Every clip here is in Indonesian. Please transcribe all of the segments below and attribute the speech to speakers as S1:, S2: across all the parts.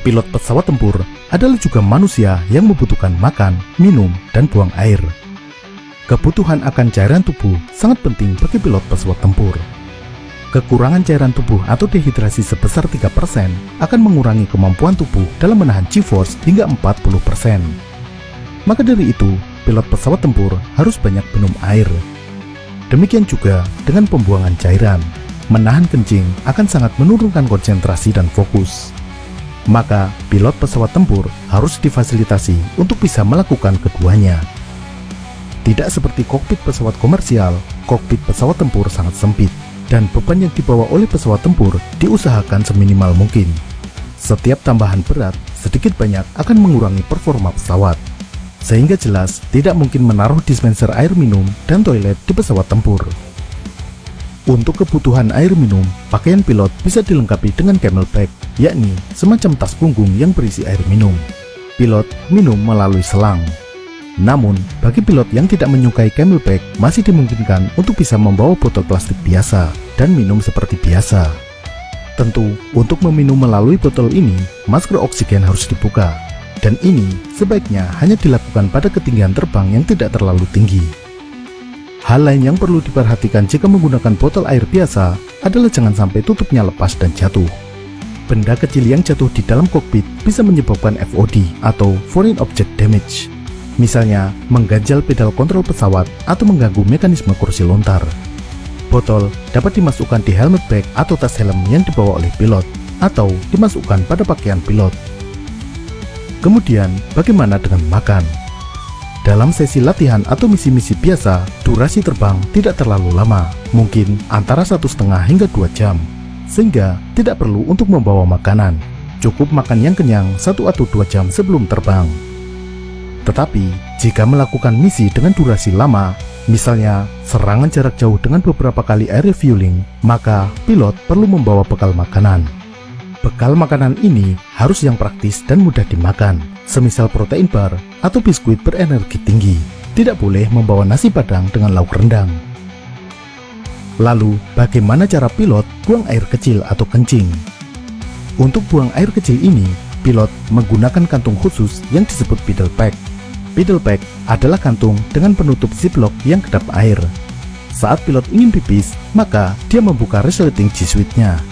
S1: pilot pesawat tempur adalah juga manusia yang membutuhkan makan, minum, dan buang air. Kebutuhan akan cairan tubuh sangat penting bagi pilot pesawat tempur. Kekurangan cairan tubuh atau dehidrasi sebesar 3% akan mengurangi kemampuan tubuh dalam menahan G-force hingga 40%. Maka dari itu, pilot pesawat tempur harus banyak minum air. Demikian juga dengan pembuangan cairan. Menahan kencing akan sangat menurunkan konsentrasi dan fokus. Maka, pilot pesawat tempur harus difasilitasi untuk bisa melakukan keduanya. Tidak seperti kokpit pesawat komersial, kokpit pesawat tempur sangat sempit, dan beban yang dibawa oleh pesawat tempur diusahakan seminimal mungkin. Setiap tambahan berat sedikit banyak akan mengurangi performa pesawat, sehingga jelas tidak mungkin menaruh dispenser air minum dan toilet di pesawat tempur. Untuk kebutuhan air minum, pakaian pilot bisa dilengkapi dengan camelback, yakni semacam tas punggung yang berisi air minum. Pilot minum melalui selang. Namun, bagi pilot yang tidak menyukai camelback, masih dimungkinkan untuk bisa membawa botol plastik biasa dan minum seperti biasa. Tentu, untuk meminum melalui botol ini, masker oksigen harus dibuka. Dan ini sebaiknya hanya dilakukan pada ketinggian terbang yang tidak terlalu tinggi. Hal lain yang perlu diperhatikan jika menggunakan botol air biasa adalah jangan sampai tutupnya lepas dan jatuh. Benda kecil yang jatuh di dalam kokpit bisa menyebabkan FOD atau Foreign Object Damage. Misalnya, mengganjal pedal kontrol pesawat atau mengganggu mekanisme kursi lontar. Botol dapat dimasukkan di helmet bag atau tas helm yang dibawa oleh pilot, atau dimasukkan pada pakaian pilot. Kemudian, bagaimana dengan makan? Dalam sesi latihan atau misi-misi biasa, durasi terbang tidak terlalu lama, mungkin antara 1,5 hingga 2 jam, sehingga tidak perlu untuk membawa makanan. Cukup makan yang kenyang 1 atau 2 jam sebelum terbang. Tetapi, jika melakukan misi dengan durasi lama, misalnya serangan jarak jauh dengan beberapa kali air refueling, maka pilot perlu membawa bekal makanan. Bekal makanan ini harus yang praktis dan mudah dimakan, semisal protein bar atau biskuit berenergi tinggi. Tidak boleh membawa nasi padang dengan lauk rendang. Lalu, bagaimana cara pilot buang air kecil atau kencing? Untuk buang air kecil ini, pilot menggunakan kantung khusus yang disebut pedal pack. Pedal pack adalah kantung dengan penutup ziplock yang kedap air. Saat pilot ingin pipis, maka dia membuka resleting G-suite-nya.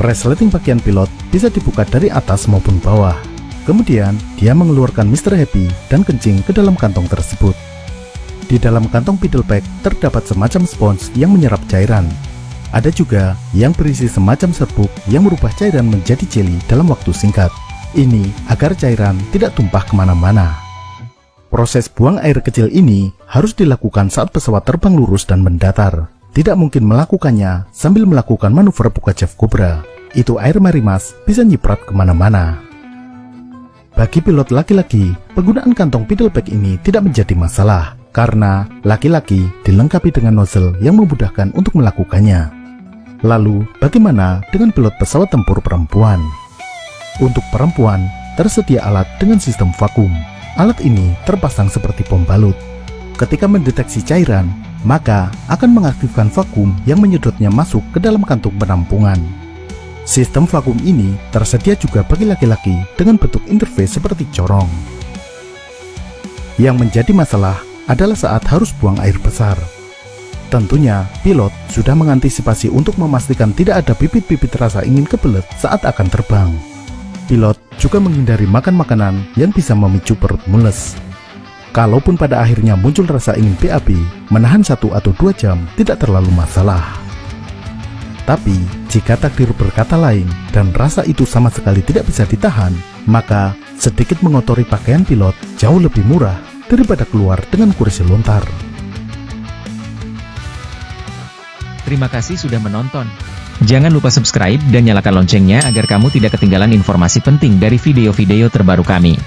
S1: Resleting pakaian pilot bisa dibuka dari atas maupun bawah. Kemudian, dia mengeluarkan Mr. Happy dan kencing ke dalam kantong tersebut. Di dalam kantong pedal pack terdapat semacam spons yang menyerap cairan. Ada juga yang berisi semacam serbuk yang merubah cairan menjadi jelly dalam waktu singkat. Ini agar cairan tidak tumpah kemana-mana. Proses buang air kecil ini harus dilakukan saat pesawat terbang lurus dan mendatar. Tidak mungkin melakukannya sambil melakukan manuver buka Jeff Cobra. Itu air marimas bisa nyiprat kemana-mana. Bagi pilot laki-laki, penggunaan kantong pedal pack ini tidak menjadi masalah, karena laki-laki dilengkapi dengan nozzle yang memudahkan untuk melakukannya. Lalu, bagaimana dengan pilot pesawat tempur perempuan? Untuk perempuan, tersedia alat dengan sistem vakum. Alat ini terpasang seperti bom balut. Ketika mendeteksi cairan, maka akan mengaktifkan vakum yang menyedotnya masuk ke dalam kantung penampungan. Sistem vakum ini tersedia juga bagi laki-laki dengan bentuk interface seperti corong. Yang menjadi masalah adalah saat harus buang air besar. Tentunya, pilot sudah mengantisipasi untuk memastikan tidak ada bibit-bibit rasa ingin kebelet saat akan terbang. Pilot juga menghindari makan makanan yang bisa memicu perut mules. Kalaupun pada akhirnya muncul rasa ingin BAB, menahan 1 atau 2 jam tidak terlalu masalah. Tapi, jika takdir berkata lain dan rasa itu sama sekali tidak bisa ditahan, maka sedikit mengotori pakaian pilot jauh lebih murah daripada keluar dengan kursi lontar.
S2: Terima kasih sudah menonton. Jangan lupa subscribe dan nyalakan loncengnya agar kamu tidak ketinggalan informasi penting dari video-video terbaru kami.